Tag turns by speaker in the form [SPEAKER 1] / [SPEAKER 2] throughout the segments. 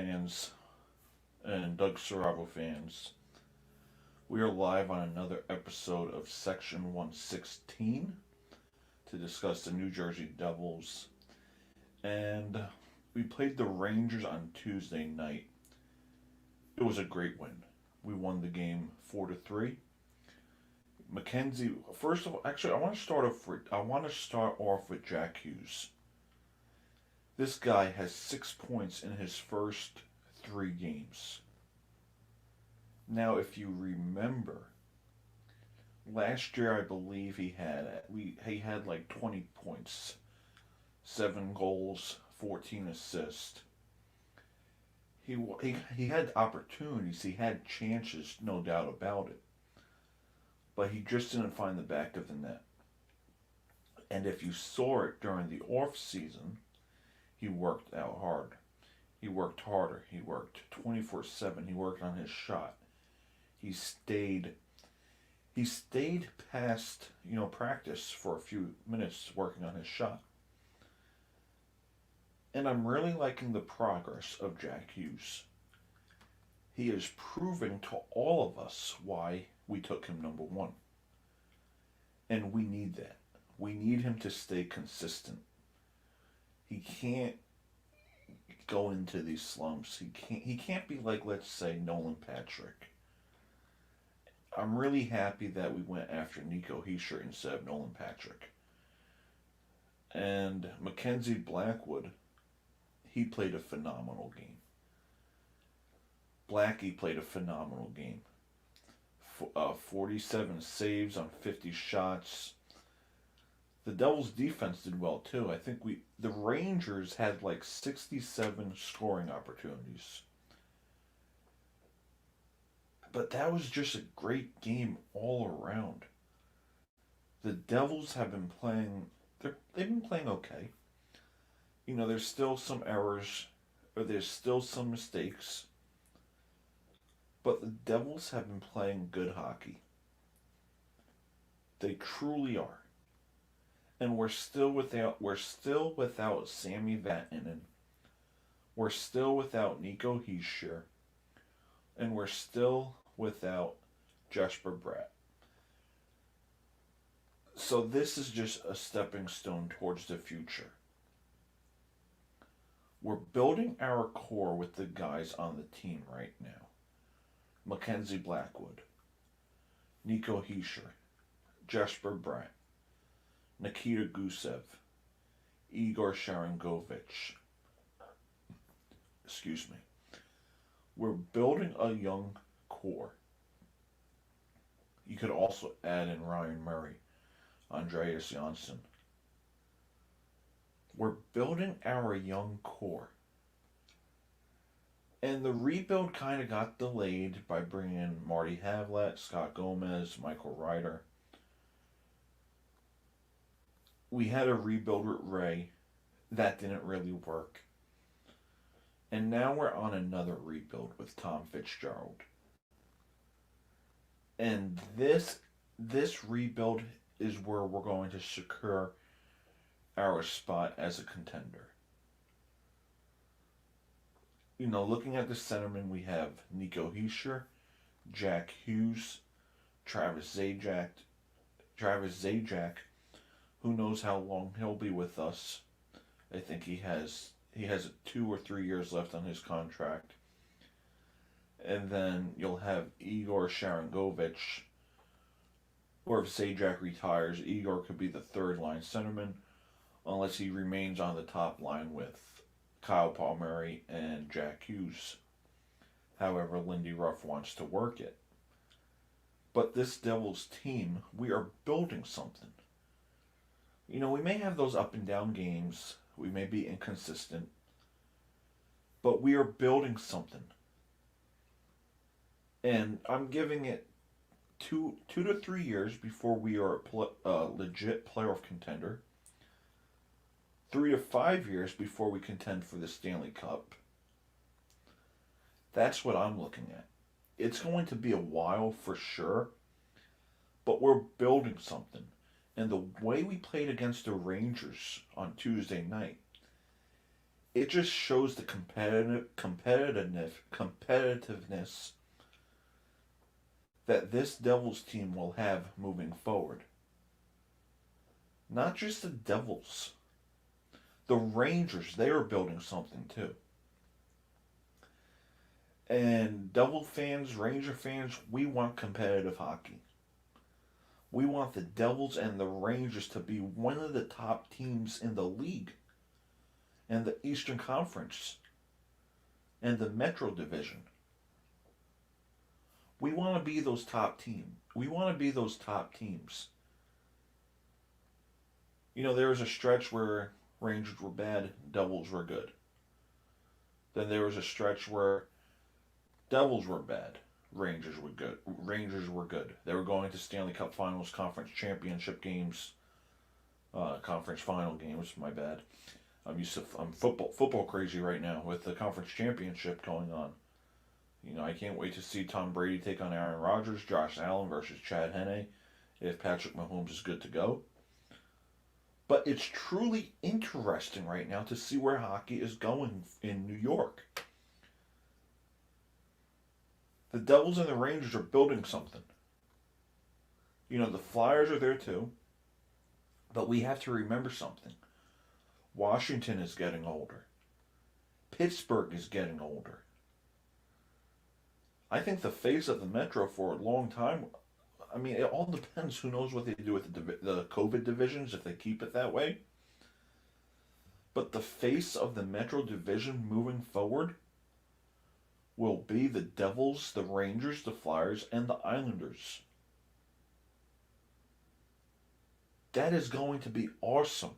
[SPEAKER 1] fans and Doug Saravo fans. We are live on another episode of Section 116 to discuss the New Jersey Devils. And we played the Rangers on Tuesday night. It was a great win. We won the game 4-3. Mackenzie, first of all, actually, I want to start off with Jack Hughes. This guy has 6 points in his first 3 games. Now, if you remember, last year I believe he had like 20 points, 7 goals, 14 assists. He had opportunities, he had chances, no doubt about it, but he just didn't find the back of the net. And if you saw it during the off season, he worked out hard. He worked harder. He worked 24/7. He worked on his shot. He stayed past, practice for a few minutes working on his shot. And I'm really liking the progress of Jack Hughes. He is proving to all of us why we took him number one. And we need that. We need him to stay consistent. He can't go into these slumps. He can't be like, let's say, Nolan Patrick. I'm really happy that we went after Nico Hischier instead of Nolan Patrick. And Mackenzie Blackwood, he played a phenomenal game. Blackie played a phenomenal game. 47 saves on 50 shots. The Devils' defense did well too. I think the Rangers had like 67 scoring opportunities. But that was just a great game all around. The Devils have been playing. They've been playing okay. There's still some errors, or there's still some mistakes. But the Devils have been playing good hockey. They truly are. And we're still without Sammy Vatanen. We're still without Nico Hischier. And we're still without Jesper Bratt. So this is just a stepping stone towards the future. We're building our core with the guys on the team right now. Mackenzie Blackwood, Nico Hischier, Jesper Bratt, Nikita Gusev, Igor Sharangovich. Excuse me. We're building a young core. You could also add in Ryan Murray, Andreas Janssen. We're building our young core. And the rebuild kind of got delayed by bringing in Marty Havlat, Scott Gomez, Michael Ryder. We had a rebuild with Ray. That didn't really work. And now we're on another rebuild with Tom Fitzgerald. And this rebuild is where we're going to secure our spot as a contender. Looking at the centermen, we have Nico Hischier, Jack Hughes, Travis Zajac. Who knows how long he'll be with us? I think he has 2 or 3 years left on his contract. And then you'll have Igor Sharangovich. Or if Zajac retires, Igor could be the third line centerman, unless he remains on the top line with Kyle Palmieri and Jack Hughes. However, Lindy Ruff wants to work it. But this Devils team, we are building something. We may have those up and down games. We may be inconsistent. But we are building something. And I'm giving it 2 to 3 years before we are a legit playoff contender. 3 to 5 years before we contend for the Stanley Cup. That's what I'm looking at. It's going to be a while for sure, but we're building something. And the way we played against the Rangers on Tuesday night, it just shows the competitiveness that this Devils team will have moving forward. Not just the Devils. The Rangers, they are building something too. And Devil fans, Ranger fans, we want competitive hockey. We want the Devils and the Rangers to be one of the top teams in the league. And the Eastern Conference. And the Metro Division. We want to be those top teams. We want to be those top teams. You know, there was a stretch where Rangers were bad, Devils were good. Then there was a stretch where Devils were bad, Rangers were good. Rangers were good. They were going to Stanley Cup Finals, Conference Championship games, Conference Final games. My bad. I'm football crazy right now with the Conference Championship going on. You know, I can't wait to see Tom Brady take on Aaron Rodgers, Josh Allen versus Chad Henne, if Patrick Mahomes is good to go. But it's truly interesting right now to see where hockey is going in New York. The Devils and the Rangers are building something. You know, the Flyers are there too. But we have to remember something. Washington is getting older. Pittsburgh is getting older. I think the face of the Metro for a long time, I mean, it all depends. Who knows what they do with the COVID divisions, if they keep it that way. But the face of the Metro Division moving forward will be the Devils, the Rangers, the Flyers, and the Islanders. That is going to be awesome.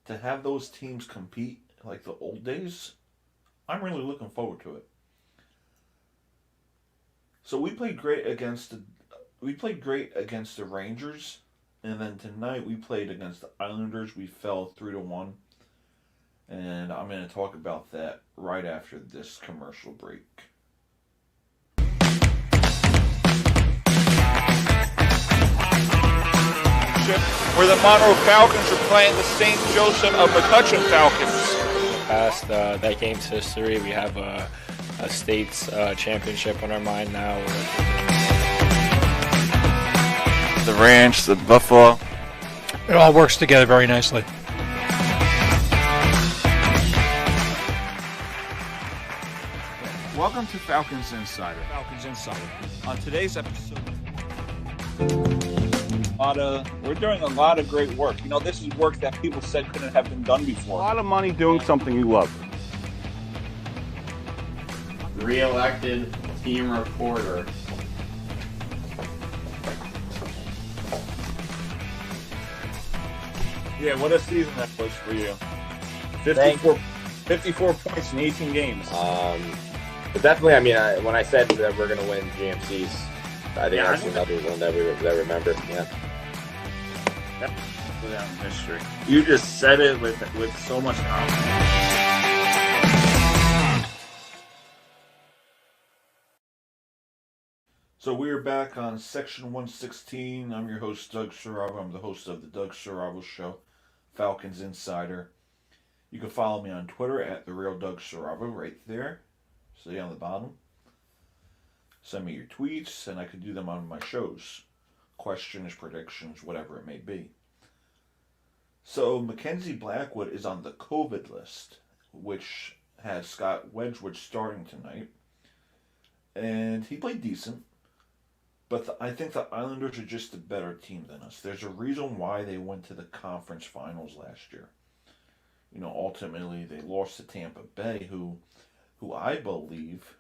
[SPEAKER 1] To have those teams compete like the old days, I'm really looking forward to it. So we played great against the Rangers, and then tonight we played against the Islanders. We fell 3-1, and I'm going to talk about that right after this commercial break.
[SPEAKER 2] Where the Monroe Falcons are playing the St. Joseph of McCutcheon Falcons.
[SPEAKER 3] Past that game's history, we have a state's championship on our mind now.
[SPEAKER 2] The Ranch, the Buffalo.
[SPEAKER 4] It all works together very nicely.
[SPEAKER 2] Welcome to Falcons Insider.
[SPEAKER 4] Falcons Insider.
[SPEAKER 2] On today's episode, we're doing a lot of great work. You know, this is work that people said couldn't have been done before.
[SPEAKER 5] A lot of money doing something you love.
[SPEAKER 6] Re-elected team reporter.
[SPEAKER 2] Yeah, what a season that was for you. 54 points in 18 games.
[SPEAKER 6] But definitely, I mean, when I said that we're going to win GMCs, I think that's another one that I remember. Yeah.
[SPEAKER 2] Go down in history. You just said it with so much confidence.
[SPEAKER 1] So we are back on Section 116. I'm your host, Doug Saravo. I'm the host of the Doug Saravo Show, Falcons Insider. You can follow me on Twitter at @TheRealDougSaravo, right there. See on the bottom. Send me your tweets, and I could do them on my shows. Questions, predictions, whatever it may be. So Mackenzie Blackwood is on the COVID list, which has Scott Wedgwood starting tonight. And he played decent. But I think the Islanders are just a better team than us. There's a reason why they went to the conference finals last year. You know, ultimately they lost to Tampa Bay, who I believe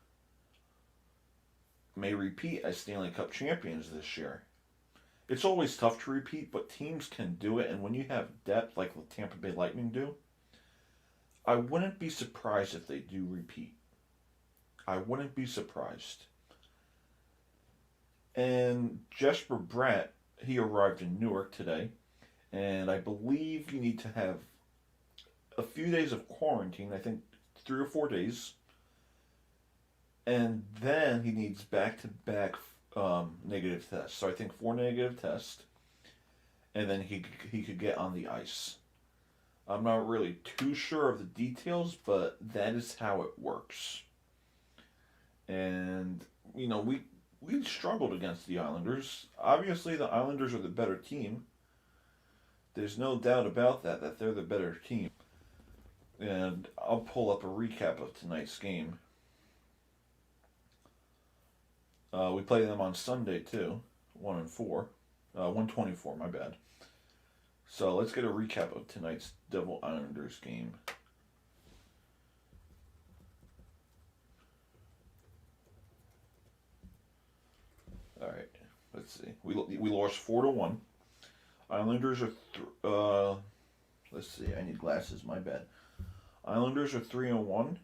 [SPEAKER 1] may repeat as Stanley Cup champions this year. It's always tough to repeat, but teams can do it, and when you have depth like the Tampa Bay Lightning do, I wouldn't be surprised if they do repeat. I wouldn't be surprised. And Jesper Bratt, he arrived in Newark today, and I believe you need to have a few days of quarantine, I think 3 or 4 days, and then he needs back-to-back negative tests. So I think 4 negative tests, and then he could get on the ice. I'm not really too sure of the details, but that is how it works. And, we struggled against the Islanders. Obviously, the Islanders are the better team. There's no doubt about that they're the better team. And I'll pull up a recap of tonight's game. We play them on Sunday, too. 1-4. 124, my bad. So let's get a recap of tonight's Devil Islanders game. All right, let's see. We lost 4-1. Islanders are let's see. I need glasses. My bad. Islanders are 3-1,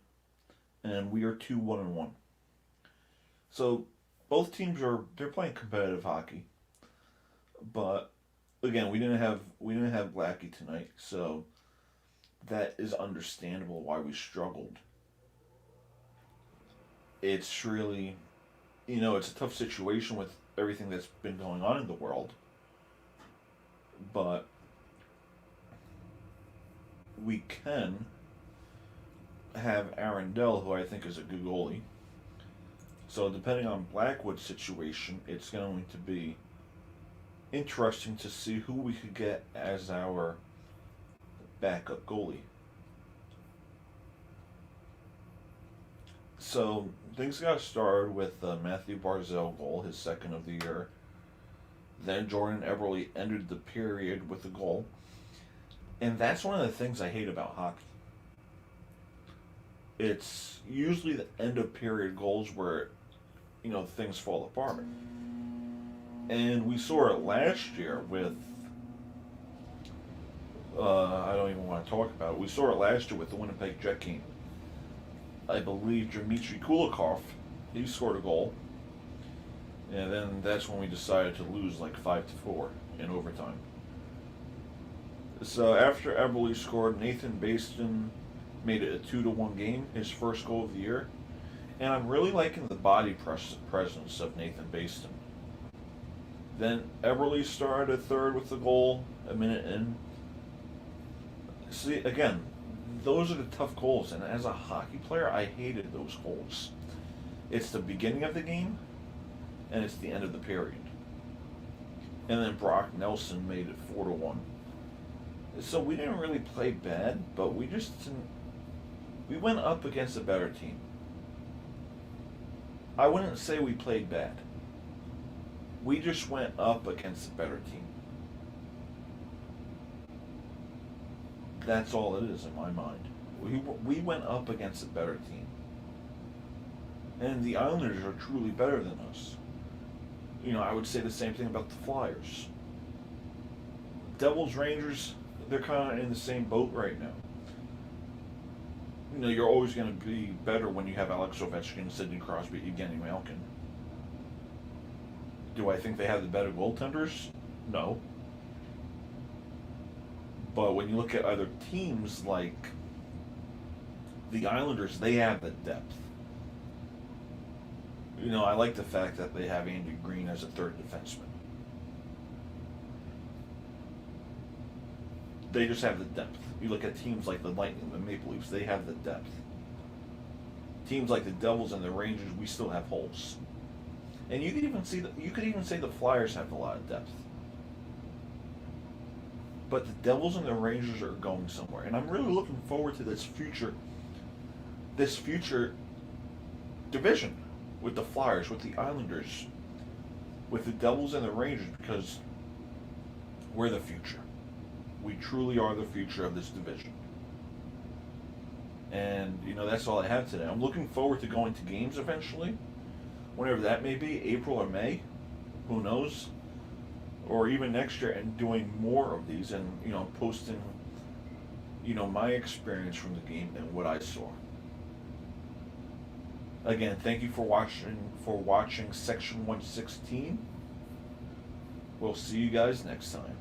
[SPEAKER 1] and we are 2-1-1. So both teams they're playing competitive hockey, but again, we didn't have Blackie tonight, so that is understandable why we struggled. It's really, it's a tough situation with everything that's been going on in the world, but we can have Aaron Dell, who I think is a good goalie. So depending on Blackwood's situation, it's going to be interesting to see who we could get as our backup goalie. So things got started with Matthew Barzal goal, his second of the year. Then Jordan Eberle ended the period with a goal. And that's one of the things I hate about hockey. It's usually the end of period goals where, things fall apart. And we saw it last year with, I don't even want to talk about it. We saw it last year with the Winnipeg Jet game. I believe Dmitry Kulikov, he scored a goal. And then that's when we decided to lose like 5-4 in overtime. So after Eberle scored, Nathan Baston made it a 2-1 game, his first goal of the year. And I'm really liking the body presence of Nathan Baston. Then Eberle started a third with the goal a minute in. See, again, those are the tough goals. And as a hockey player, I hated those goals. It's the beginning of the game, and it's the end of the period. And then Brock Nelson made it 4-1. So we didn't really play bad, but we went up against a better team. I wouldn't say we played bad. We just went up against a better team. That's all it is in my mind. We went up against a better team. And the Islanders are truly better than us. I would say the same thing about the Flyers. Devils, Rangers, they're kind of in the same boat right now. You're always going to be better when you have Alex Ovechkin, Sidney Crosby, Evgeny Malkin. Do I think they have the better goaltenders? No. But when you look at other teams like the Islanders, they have the depth. I like the fact that they have Andy Green as a third defenseman. They just have the depth. You look at teams like the Lightning, the Maple Leafs, they have the depth. Teams like the Devils and the Rangers, we still have holes. And you could even say the Flyers have a lot of depth. But the Devils and the Rangers are going somewhere, and I'm really looking forward to this future division with the Flyers, with the Islanders, with the Devils and the Rangers, because we're the future. We truly are the future of this division. And, that's all I have today. I'm looking forward to going to games eventually, whenever that may be, April or May, who knows, or even next year, and doing more of these and, posting, my experience from the game and what I saw. Again, thank you for watching Section 116. We'll see you guys next time.